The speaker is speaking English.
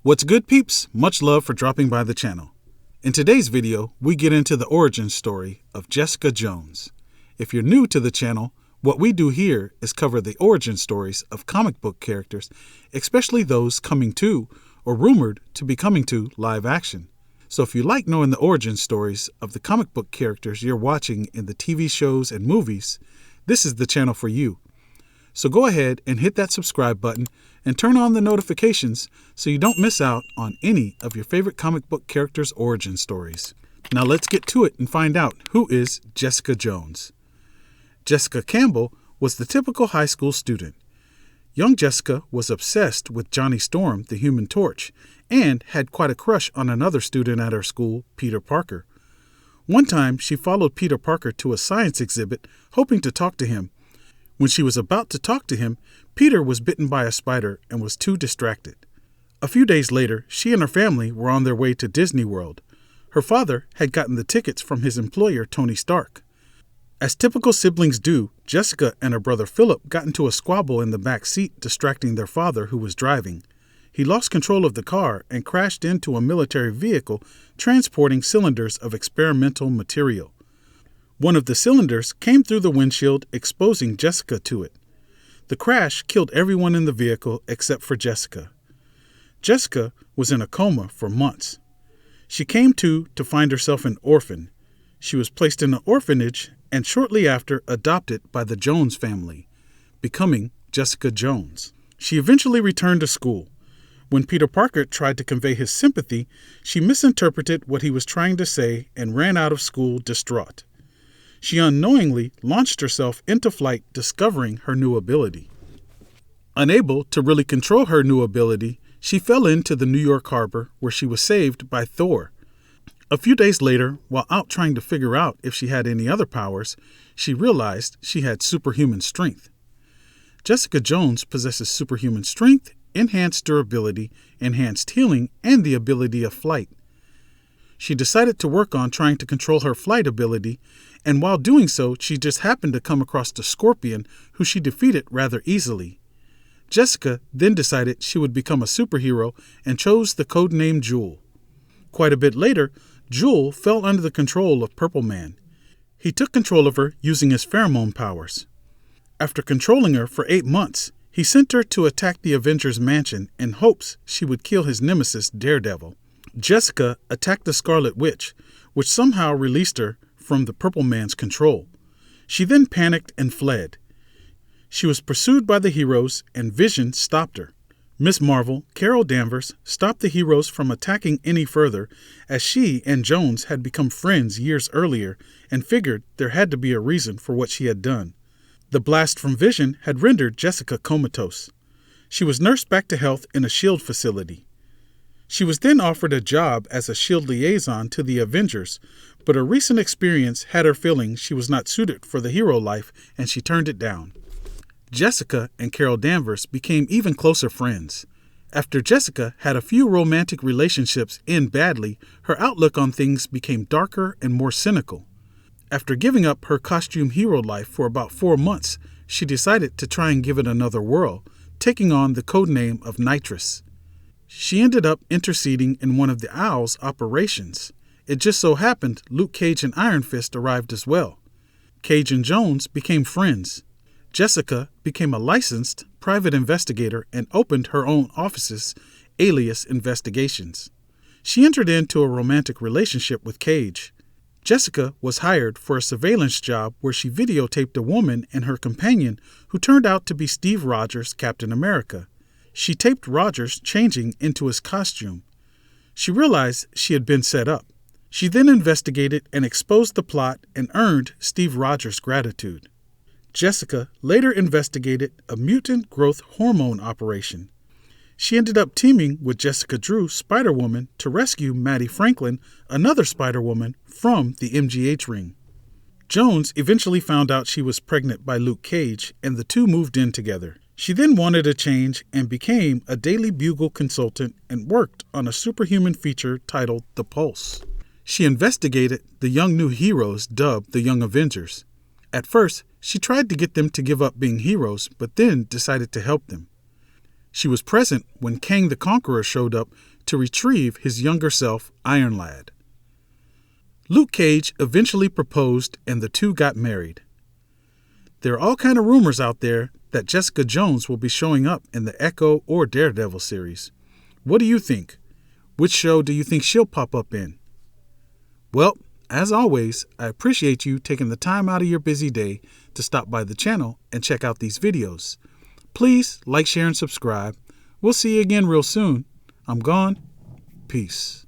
What's good, peeps? Much love for dropping by the channel. In today's video, we get into the origin story of Jessica Jones. If you're new to the channel, what we do here is cover the origin stories of comic book characters, especially those coming to or rumored to be coming to live action. So if you like knowing the origin stories of the comic book characters you're watching in the TV shows and movies, this is the channel for you. So go ahead and hit that subscribe button and turn on the notifications so you don't miss out on any of your favorite comic book characters' origin stories. Now let's get to it and find out who is Jessica Jones. Jessica Campbell was the typical high school student. Young Jessica was obsessed with Johnny Storm, the Human Torch, and had quite a crush on another student at her school, Peter Parker. One time, she followed Peter Parker to a science exhibit, hoping to talk to him. When she was about to talk to him, Peter was bitten by a spider and was too distracted. A few days later, she and her family were on their way to Disney World. Her father had gotten the tickets from his employer, Tony Stark. As typical siblings do, Jessica and her brother Philip got into a squabble in the back seat, distracting their father, who was driving. He lost control of the car and crashed into a military vehicle transporting cylinders of experimental material. One of the cylinders came through the windshield, exposing Jessica to it. The crash killed everyone in the vehicle except for Jessica. Jessica was in a coma for months. She came to find herself an orphan. She was placed in an orphanage and shortly after adopted by the Jones family, becoming Jessica Jones. She eventually returned to school. When Peter Parker tried to convey his sympathy, she misinterpreted what he was trying to say and ran out of school distraught. She unknowingly launched herself into flight, discovering her new ability. Unable to really control her new ability, she fell into the New York harbor where she was saved by Thor. A few days later, while out trying to figure out if she had any other powers, she realized she had superhuman strength. Jessica Jones possesses superhuman strength, enhanced durability, enhanced healing, and the ability of flight. She decided to work on trying to control her flight ability, and while doing so, she just happened to come across the Scorpion, who she defeated rather easily. Jessica then decided she would become a superhero and chose the codename Jewel. Quite a bit later, Jewel fell under the control of Purple Man. He took control of her using his pheromone powers. After controlling her for 8 months, he sent her to attack the Avengers Mansion in hopes she would kill his nemesis, Daredevil. Jessica attacked the Scarlet Witch, which somehow released her from the Purple Man's control. She then panicked and fled. She was pursued by the heroes, and Vision stopped her. Ms. Marvel, Carol Danvers, stopped the heroes from attacking any further, as she and Jones had become friends years earlier and figured there had to be a reason for what she had done. The blast from Vision had rendered Jessica comatose. She was nursed back to health in a SHIELD facility. She was then offered a job as a SHIELD liaison to the Avengers, but a recent experience had her feeling she was not suited for the hero life, and she turned it down. Jessica and Carol Danvers became even closer friends. After Jessica had a few romantic relationships end badly, her outlook on things became darker and more cynical. After giving up her costume hero life for about 4 months, she decided to try and give it another whirl, taking on the codename of Nitrous. She ended up interceding in one of the Owl's operations. It just so happened Luke Cage and Iron Fist arrived as well. Cage and Jones became friends. Jessica became a licensed private investigator and opened her own offices, Alias Investigations. She entered into a romantic relationship with Cage. Jessica was hired for a surveillance job where she videotaped a woman and her companion who turned out to be Steve Rogers, Captain America. She taped Rogers changing into his costume. She realized she had been set up. She then investigated and exposed the plot and earned Steve Rogers' gratitude. Jessica later investigated a mutant growth hormone operation. She ended up teaming with Jessica Drew, Spider-Woman, to rescue Maddie Franklin, another Spider-Woman, from the MGH ring. Jones eventually found out she was pregnant by Luke Cage, and the two moved in together. She then wanted a change and became a Daily Bugle consultant and worked on a superhuman feature titled The Pulse. She investigated the young new heroes dubbed the Young Avengers. At first, she tried to get them to give up being heroes, but then decided to help them. She was present when Kang the Conqueror showed up to retrieve his younger self, Iron Lad. Luke Cage eventually proposed and the two got married. There are all kinds of rumors out there that Jessica Jones will be showing up in the Echo or Daredevil series. What do you think? Which show do you think she'll pop up in? Well, as always, I appreciate you taking the time out of your busy day to stop by the channel and check out these videos. Please like, share, and subscribe. We'll see you again real soon. I'm gone. Peace.